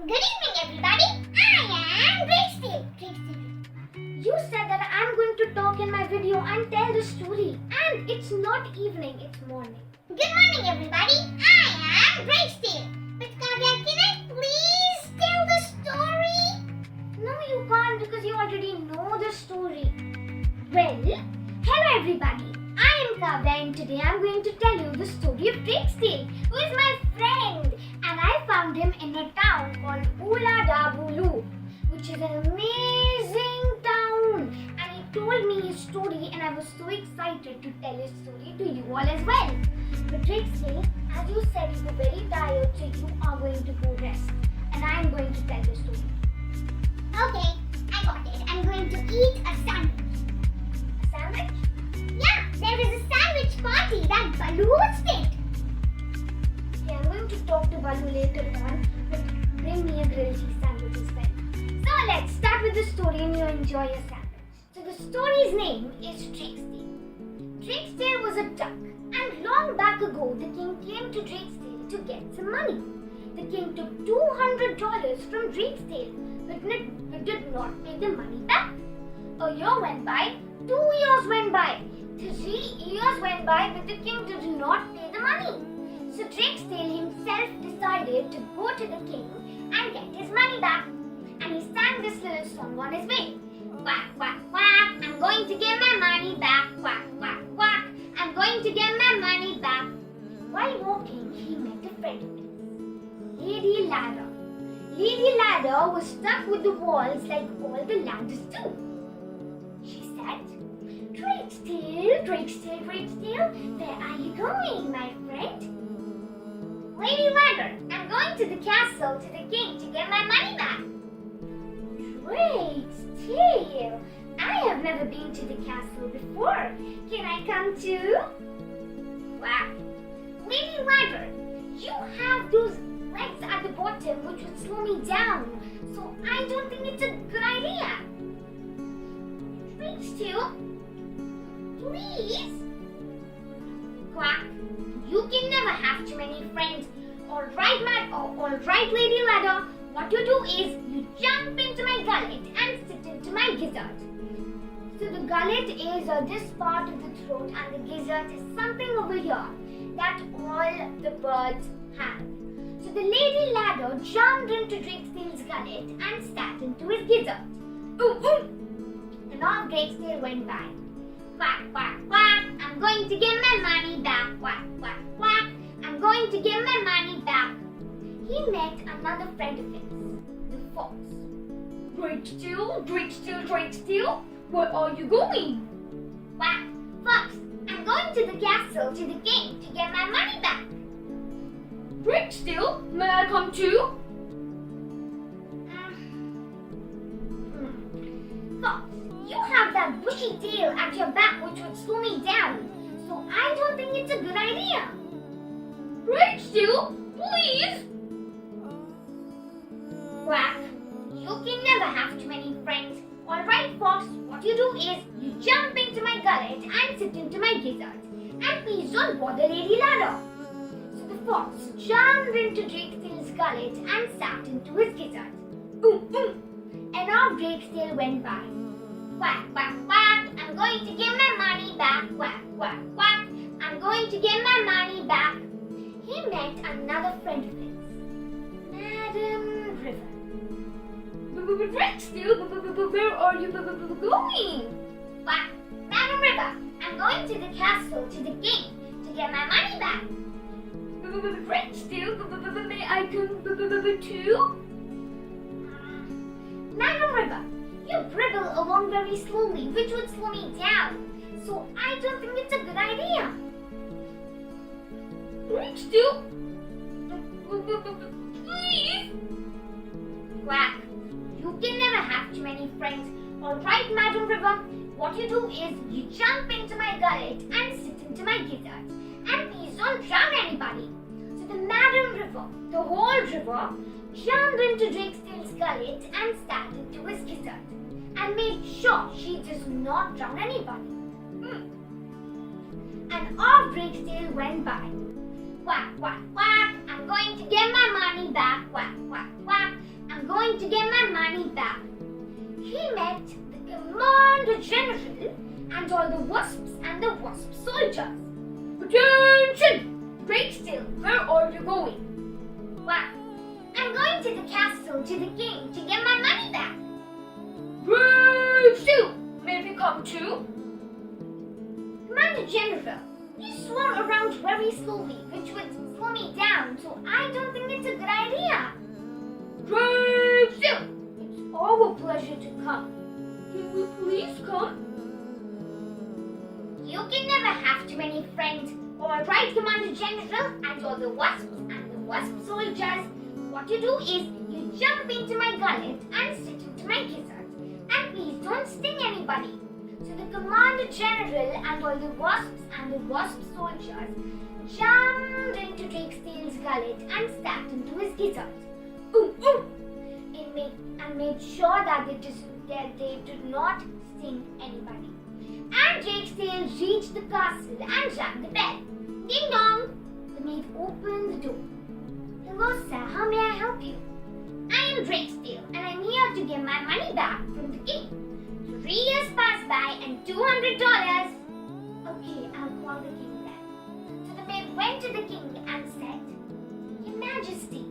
Good evening, everybody. I am Drakestale. You said that I'm going to talk in my video and tell the story. And it's not evening, it's morning. Good morning, everybody. I am Drakestale. But Kavya, can I please tell the story? No, you can't because you already know the story. Well, hello everybody. I am Kavya and today I'm going to tell you the story of Drakestale, who is my friend. And I found him in a town called Bulu, which is an amazing town. And he told me his story and I was so excited to tell his story to you all as well. But Drakestale, as you said, you were very tired, so you are going to go rest. And I am going to tell the story. Okay, I got it. I'm going to eat a sandwich. A sandwich? Yeah, there is a sandwich party that Balu hosted. Okay, I'm going to talk to Balu later on, but bring me a grilled cheese sandwich instead. So let's start with the story and you enjoy your sandwich. So the story's name is Drakestale. Drakestale was a duck, and long back ago the king came to Drakestale to get some money. The king took $200 from Drakestale, but did not pay the money back. A year went by, 2 years went by, 3 years went by, but the king did not pay the money. So Drakestale himself decided to go to the king and get his money back. And he sang this little song on his way. Quack, quack, quack, I'm going to get my money back. Quack, quack, quack, I'm going to get my money back. While walking, he met a friend of his, Lady Ladder. Lady Ladder was stuck with the walls like all the ladders do. She said, Drakestale, Drakestale, Drakestale, where are you going, my friend? Lady Ladder, I'm going to the castle to the king to get my money back. Drakestale, I have never been to the castle before. Can I come too? Wow. Lady Ladder, you have those legs at the bottom which would slow me down, so I don't think it's a good idea. Drakestale, please. Quack. You can never have too many friends. Alright, Lady Ladder. What you do is you jump into my gullet and sit into my gizzard. So the gullet is this part of the throat and the gizzard is something over here that all the birds have. So the Lady Ladder jumped into Drakestale's gullet and sat into his gizzard. Ooh, ooh. And off Drakestale went by. Quack, quack, quack, I'm going to get my money back. Quack, quack, quack, I'm going to get my money back. He met another friend of his, the fox. Drakestale, Drakestale, Drakestale, where are you going? Quack, fox, I'm going to the castle to the king to get my money back. Drakestale, may I come too? Fox, you have that bushy tail at your back which would slow me down, so I don't think it's a good idea. Drakestale, please. Quack, you can never have too many friends. Alright, Fox, what you do is you jump into my gullet and sit into my gizzard. And please don't bother Lady Ladder. So the fox jumped into Drakestale's gullet and sat into his gizzard. Boom, boom. And off Drakestale went by. Quack, quack, quack, I'm going to get my money back. Quack, quack, quack, I'm going to get my money back. He met another friend of his, Madam River. Drakestale, where are you going? Quack, Madam River, I'm going to the castle to the king to get my money back. Drakestale, may I come too? Madam River, you dribble along very slowly, which would slow me down. So I don't think it's a good idea. Drakestale, please. Quack, you can never have too many friends. Alright, Madam River, what you do is you jump into my gullet and sit into my gizzard. And please don't drown anybody. So the Madam River, the whole river, jumped into Drakestale's gullet and sat into his gizzard and made sure she does not drown anybody. And off Drakestale went by. Quack, quack, quack, I'm going to get my money back. Quack, quack, quack, to get my money back. He met the Commander General and all the wasps and the wasp soldiers. Attention! Drakestale, where are you going? Well, I'm going to the castle to the king to get my money back. Drakestale, may we come too? Commander General, you swam around very slowly, which would slow me down, so I don't think it's a good idea. Drakestale, it's our pleasure to come. Can we please come? You can never have too many friends. All right, Commander General, and all the wasps and the wasp soldiers. What you do is you jump into my gullet and sit into my gizzard. And please don't sting anybody. So the Commander General and all the wasps and the wasp soldiers jumped into Drakestale's gullet and stabbed into his gizzard. And made sure that they did not sting anybody. And Drakestale reached the castle and rang the bell. Ding dong! The maid opened the door. Hello, sir. How may I help you? I am Drakestale, and I'm here to get my money back from the king. 3 years passed by and $200. Okay, I'll call the king then. So the maid went to the king and said, Your Majesty,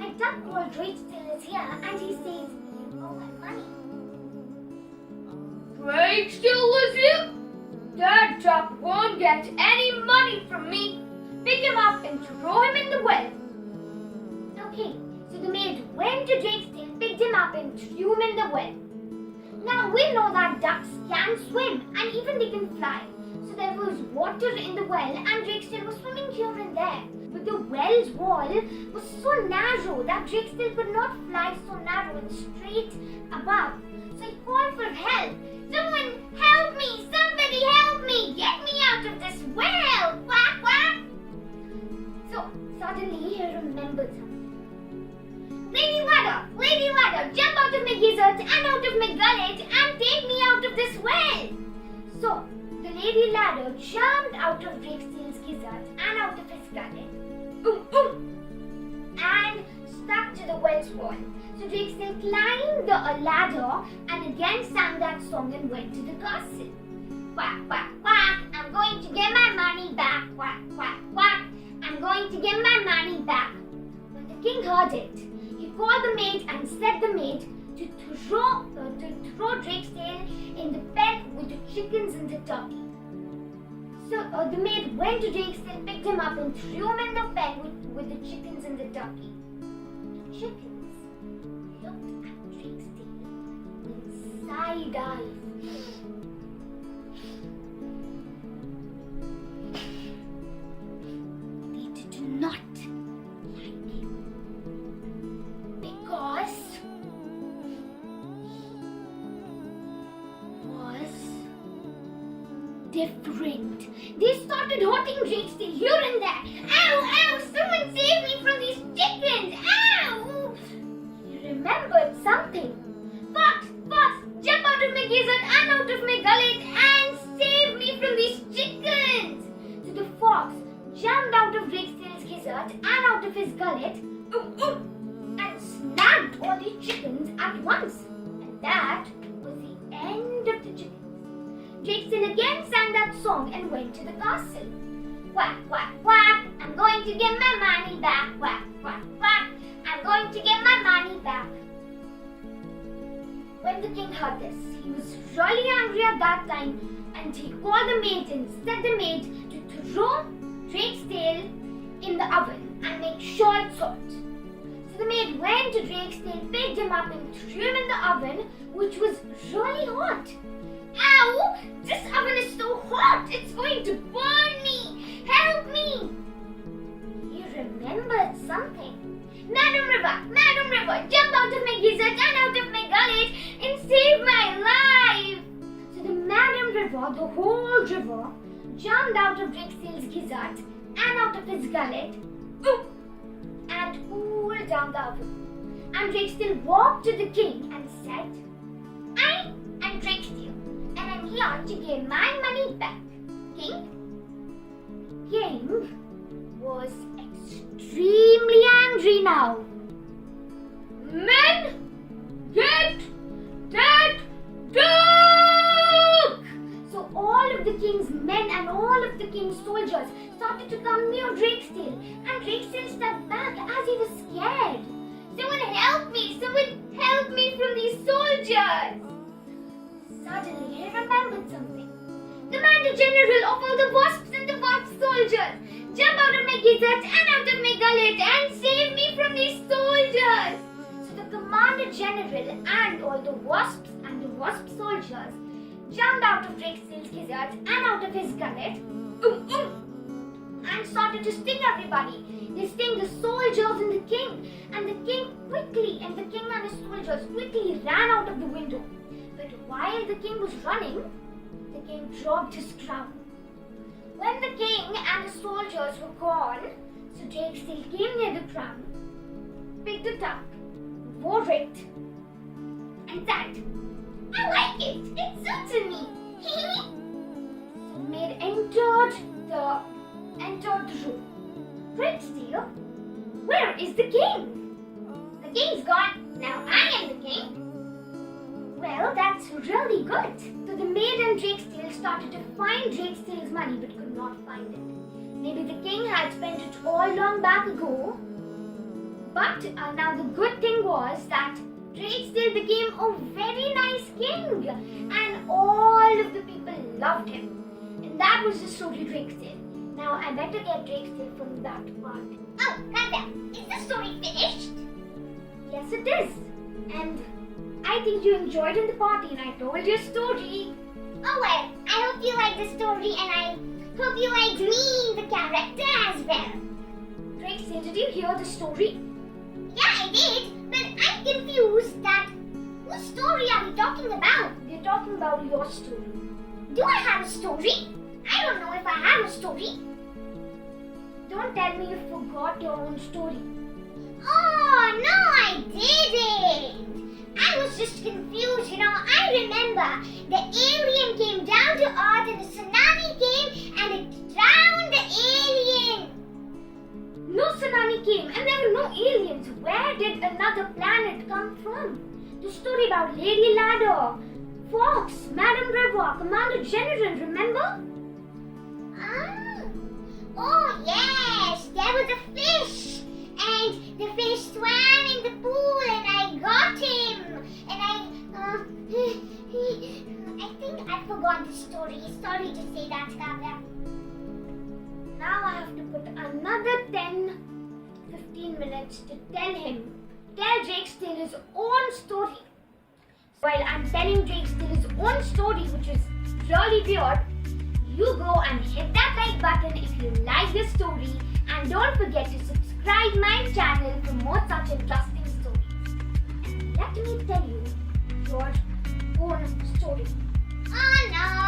I duck called Drakestale is here, and he says you owe my money. Drakestale is here? That duck won't get any money from me. Pick him up and throw him in the well. Okay, so the maid went to Drakestale, picked him up and threw him in the well. Now we know that ducks can swim and even they can fly. So there was water in the well and Drakestale was swimming here and there. But the well's wall was so narrow that Drakestale could not fly so narrow and straight above. So he called for help. Someone help me! Somebody help me! Get me out of this well! Quack, quack! So suddenly he remembered something. Lady ladder, jump out of my gizzard and out of my gullet and take me out of this well! So the lady ladder jumped out of Drakestale's gizzard and out of his gullet. And stuck to the well's wall. So Drakestale climbed the ladder and again sang that song and went to the castle. Quack, quack, quack, I'm going to get my money back. Quack, quack, quack, I'm going to get my money back. When the king heard it, he called the maid and set the maid to throw Drakestale in the pen with the chickens and the turkey. So the maid went to Drakestale, picked him up and threw him in the pen with the chickens and the turkey. The chickens looked at Drakestale with side eyes. They did not like him because he was different. They started hurting Drakestale here and there. Ow, ow, someone save me from these chickens. Ow! He remembered something. Fox, jump out of my gizzard and out of my gullet and save me from these chickens. So the fox jumped out of Drakestale's gizzard and out of his gullet and snapped all the chickens at once. And that was the end of the chickens. Drakestale again sang that song and went to the castle. Quack, quack, quack, I'm going to get my money back. Quack, quack, quack, I'm going to get my money back. When the king heard this, he was really angry at that time and he called the maid and set the maid to throw Drakestale in the oven and make sure it's hot. So the maid went to Drakestale, picked him up and threw him in the oven, which was really hot. Ow! This oven is so hot! It's going to burn me! Help me! He remembered something. Madam River, jump out of my gizzard and out of my gullet and save my life! So the Madam River, the whole river, jumped out of Drakestale's gizzard and out of his gullet and pulled down the oven. And Drakestale walked to the king and said, I am Drakestale and I'm here to get my money back. King was extremely angry now. Men, soldiers started to come near Drakestale, and Drakestale stepped back as he was scared. Someone help me! Someone help me from these soldiers! Suddenly he remembered something. Commander General of all the wasps and the wasp soldiers, jump out of my gazette and out of my gullet and save me from these soldiers! So the Commander General and all the wasps and the wasp soldiers jumped out of Drakestale's gazette and out of his gullet and started to sting everybody. They sting the soldiers and the king, and the king and his soldiers quickly ran out of the window. But while the king was running, the king dropped his crown. When the king and the soldiers were gone, so Drakestale came near the crown, picked it up, wore it, and said, "I like it. It suits me." So the maid entered the room. Drakestale, where is the king? The king's gone. Now I am the king. Well, that's really good. So the maid and Drakestale started to find Drakestale's money but could not find it. Maybe the king had spent it all long back ago. But now the good thing was that Drakestale became a very nice king and all of the people loved him. And that was the story Drakestale. Now I better get Drakestale from that part. Oh, Kavya, is the story finished? Yes, it is. And I think you enjoyed in the party and I told you a story. Oh well, I hope you liked the story and I hope you liked me, the character as well. Drakestale, did you hear the story? Yeah, I did, but I'm confused that whose story are we talking about? We're talking about your story. Do I have a story? I don't know if I have a story. Don't tell me you forgot your own story. Oh, no, I didn't. I was just confused, I remember the alien came down to Earth and the tsunami came and it drowned the alien. No tsunami came and there were no aliens. Where did another planet come from? The story about Lady Ladder, Fox, Madame River, Commander General, remember? Oh yes, there was a fish and the fish swam in the pool and I got him and I think I forgot the story. Sorry to say that, Kavya. Now I have to put another 10-15 minutes to tell Drakestale his own story. While I'm telling Drakestale his own story, which is really weird, you go and hit that like button if you like this story, and don't forget to subscribe my channel for more such interesting stories. And let me tell you your own story. Oh no!